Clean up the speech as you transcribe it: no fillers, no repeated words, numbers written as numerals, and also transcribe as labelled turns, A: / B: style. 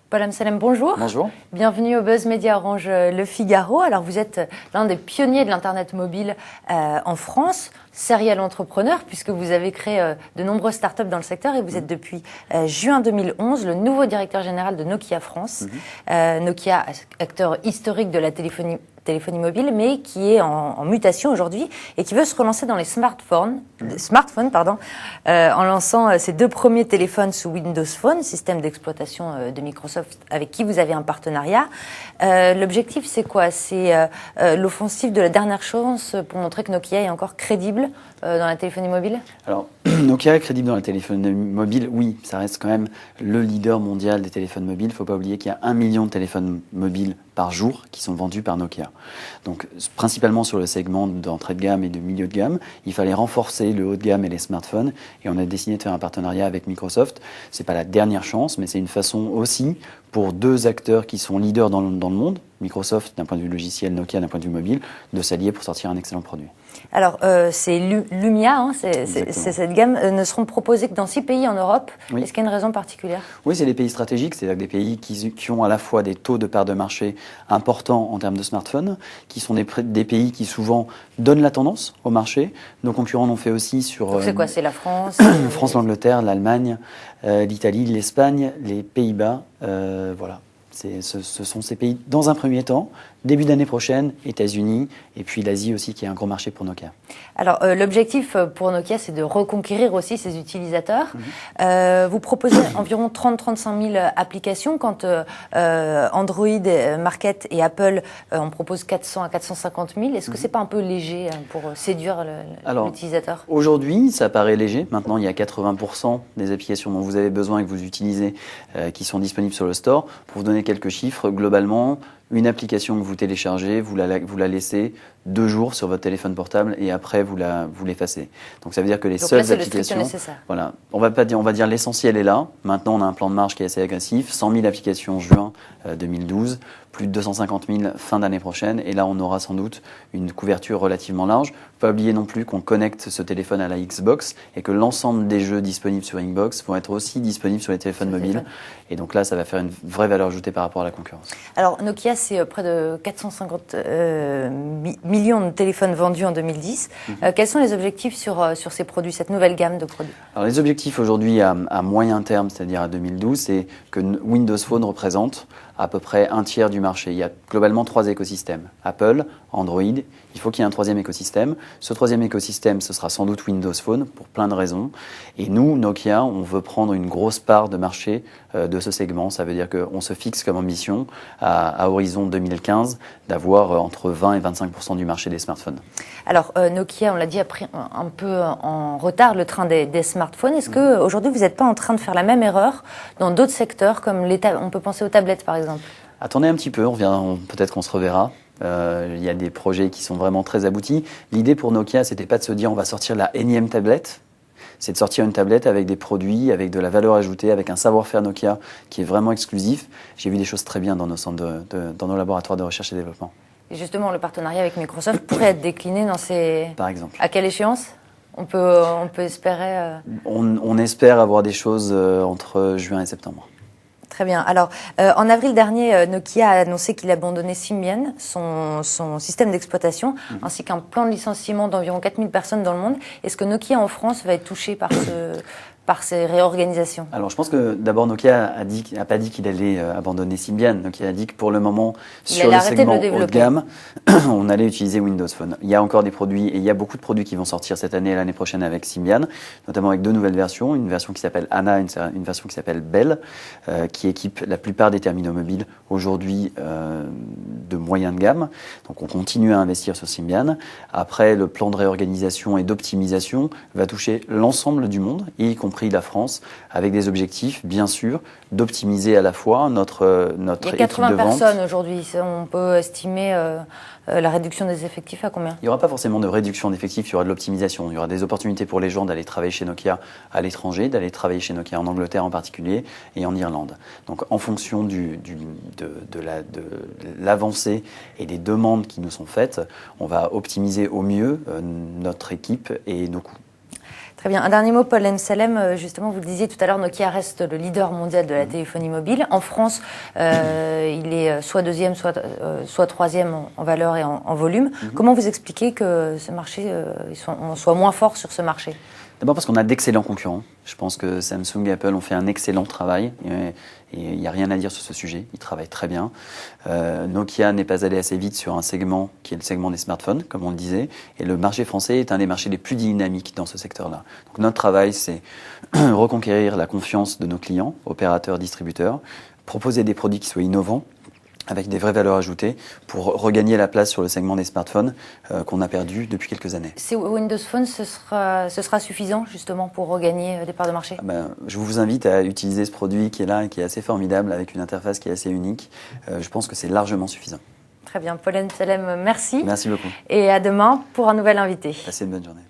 A: Paul Amsalem, bonjour.
B: Bonjour.
A: Bienvenue au Buzz Media Orange Le Figaro. Alors vous êtes l'un des pionniers de l'Internet mobile en France, serial entrepreneur, puisque vous avez créé de nombreuses startups dans le secteur et vous êtes depuis juin 2011 le nouveau directeur général de Nokia France. Nokia, acteur historique de la téléphonie mobile, mais qui est en mutation aujourd'hui et qui veut se relancer dans les smartphones, en lançant ses deux premiers téléphones sous Windows Phone, système d'exploitation de Microsoft avec qui vous avez un partenariat. L'objectif, c'est quoi? C'est l'offensive de la dernière chance pour montrer que Nokia est encore crédible dans la téléphonie mobile?
B: Alors, Nokia est crédible dans la téléphonie mobile, oui, ça reste quand même le leader mondial des téléphones mobiles. Il ne faut pas oublier qu'il y a 1 million de téléphones mobiles par jour qui sont vendus par Nokia. Donc, principalement sur le segment d'entrée de gamme et de milieu de gamme, il fallait renforcer le haut de gamme et les smartphones. Et on a décidé de faire un partenariat avec Microsoft. Ce n'est pas la dernière chance, mais c'est une façon aussi pour deux acteurs qui sont leaders dans le monde, Microsoft d'un point de vue logiciel, Nokia d'un point de vue mobile, de s'allier pour sortir un excellent produit.
A: Alors, c'est Lumia, hein, c'est cette gamme, ne seront proposées que dans 6 pays en Europe. Oui. Est-ce qu'il y a une raison particulière?
B: Oui, c'est des pays stratégiques, c'est-à-dire des pays qui ont à la fois des taux de part de marché importants en termes de smartphones, qui sont des pays qui souvent donnent la tendance au marché. Nos concurrents l'ont fait aussi sur...
A: Donc c'est quoi? C'est la France
B: France, l'Angleterre, l'Allemagne, l'Italie, l'Espagne, les Pays-Bas, voilà. Ce sont ces pays, dans un premier temps, début d'année prochaine, États-Unis, et puis l'Asie aussi, qui est un gros marché pour Nokia.
A: Alors, l'objectif pour Nokia, c'est de reconquérir aussi ses utilisateurs. Vous proposez environ 30-35 000 applications, quand Android Market et Apple en proposent 400 à 450 000. Est-ce que c'est pas un peu léger pour séduire l'utilisateur?
B: Aujourd'hui, ça paraît léger. Maintenant, il y a 80% des applications dont vous avez besoin et que vous utilisez qui sont disponibles sur le store. Pour vous donner quelques chiffres, globalement, une application que vous téléchargez, vous la laissez 2 jours sur votre téléphone portable et après vous l'effacez. Donc ça veut dire que les seules applications, voilà, on va dire l'essentiel est là. Maintenant on a un plan de marche qui est assez agressif, 100 000 applications juin 2012, plus de 250 000 fin d'année prochaine, et là on aura sans doute une couverture relativement large. Pas oublier non plus qu'on connecte ce téléphone à la Xbox et que l'ensemble des jeux disponibles sur Xbox vont être aussi disponibles sur les téléphones mobiles. Et donc là ça va faire une vraie valeur ajoutée par rapport à la concurrence.
A: Alors Nokia, c'est près de 450 millions de téléphones vendus en 2010. Quels sont les objectifs sur ces produits, cette nouvelle gamme de produits?
B: Alors les objectifs aujourd'hui à moyen terme, c'est-à-dire à 2012, c'est que Windows Phone représente à peu près un tiers du marché. Il y a globalement 3 écosystèmes. Apple, Android, il faut qu'il y ait un 3e écosystème. Ce 3e écosystème, ce sera sans doute Windows Phone, pour plein de raisons. Et nous, Nokia, on veut prendre une grosse part de marché de ce segment. Ça veut dire qu'on se fixe comme ambition, à horizon 2015, d'avoir entre 20 et 25% du marché des smartphones.
A: Alors, Nokia, on l'a dit, a pris un peu en retard le train des smartphones. Est-ce qu'aujourd'hui, vous n'êtes pas en train de faire la même erreur dans d'autres secteurs, comme on peut penser aux tablettes, par exemple?
B: Attendez un petit peu, peut-être qu'on se reverra. Il y a des projets qui sont vraiment très aboutis. L'idée pour Nokia, c'était pas de se dire on va sortir la énième tablette. C'est de sortir une tablette avec des produits, avec de la valeur ajoutée, avec un savoir-faire Nokia qui est vraiment exclusif. J'ai vu des choses très bien dans nos centres dans nos laboratoires de recherche et développement.
A: Et justement, le partenariat avec Microsoft pourrait être décliné dans ces...
B: Par exemple.
A: À quelle échéance on peut espérer
B: On espère avoir des choses entre juin et septembre.
A: Très bien. Alors, en avril dernier, Nokia a annoncé qu'il abandonnait Symbian, son système d'exploitation, ainsi qu'un plan de licenciement d'environ 4000 personnes dans le monde. Est-ce que Nokia en France va être touché par ces réorganisations?
B: Alors, je pense que d'abord, Nokia n'a pas dit qu'il allait abandonner Symbian. Nokia a dit que pour le moment, sur le segment haut de gamme, on allait utiliser Windows Phone. Il y a encore des produits, et il y a beaucoup de produits qui vont sortir cette année et l'année prochaine avec Symbian, notamment avec 2 nouvelles versions, une version qui s'appelle Anna, une version qui s'appelle Belle, qui équipe la plupart des terminaux mobiles aujourd'hui de moyenne gamme. Donc, on continue à investir sur Symbian. Après, le plan de réorganisation et d'optimisation va toucher l'ensemble du monde, y compris la France, avec des objectifs, bien sûr, d'optimiser à la fois notre équipe de vente.
A: Il y a 80 personnes aujourd'hui. On peut estimer la réduction des effectifs à combien?
B: Il n'y aura pas forcément de réduction d'effectifs, il y aura de l'optimisation. Il y aura des opportunités pour les gens d'aller travailler chez Nokia à l'étranger, d'aller travailler chez Nokia en Angleterre en particulier et en Irlande. Donc en fonction de l'avancée et des demandes qui nous sont faites, on va optimiser au mieux notre équipe et nos coûts.
A: Très bien. Un dernier mot, Paul Amsellem. Justement, vous le disiez tout à l'heure, Nokia reste le leader mondial de la téléphonie mobile. En France, il est soit deuxième, soit troisième en valeur et en volume. Comment vous expliquez que ce marché, on soit moins fort sur ce marché?
B: D'abord parce qu'on a d'excellents concurrents. Je pense que Samsung et Apple ont fait un excellent travail et il n'y a rien à dire sur ce sujet. Ils travaillent très bien. Nokia n'est pas allé assez vite sur un segment qui est le segment des smartphones, comme on le disait. Et le marché français est un des marchés les plus dynamiques dans ce secteur-là. Donc notre travail, c'est reconquérir la confiance de nos clients, opérateurs, distributeurs, proposer des produits qui soient innovants, avec des vraies valeurs ajoutées pour regagner la place sur le segment des smartphones qu'on a perdu depuis quelques années.
A: C'est Windows Phone, ce sera suffisant justement pour regagner des parts de marché?
B: Je vous invite à utiliser ce produit qui est là et qui est assez formidable avec une interface qui est assez unique. Je pense que c'est largement suffisant.
A: Très bien. Paul Amsellem, merci.
B: Merci beaucoup.
A: Et à demain pour un nouvel invité.
B: Passez une bonne journée.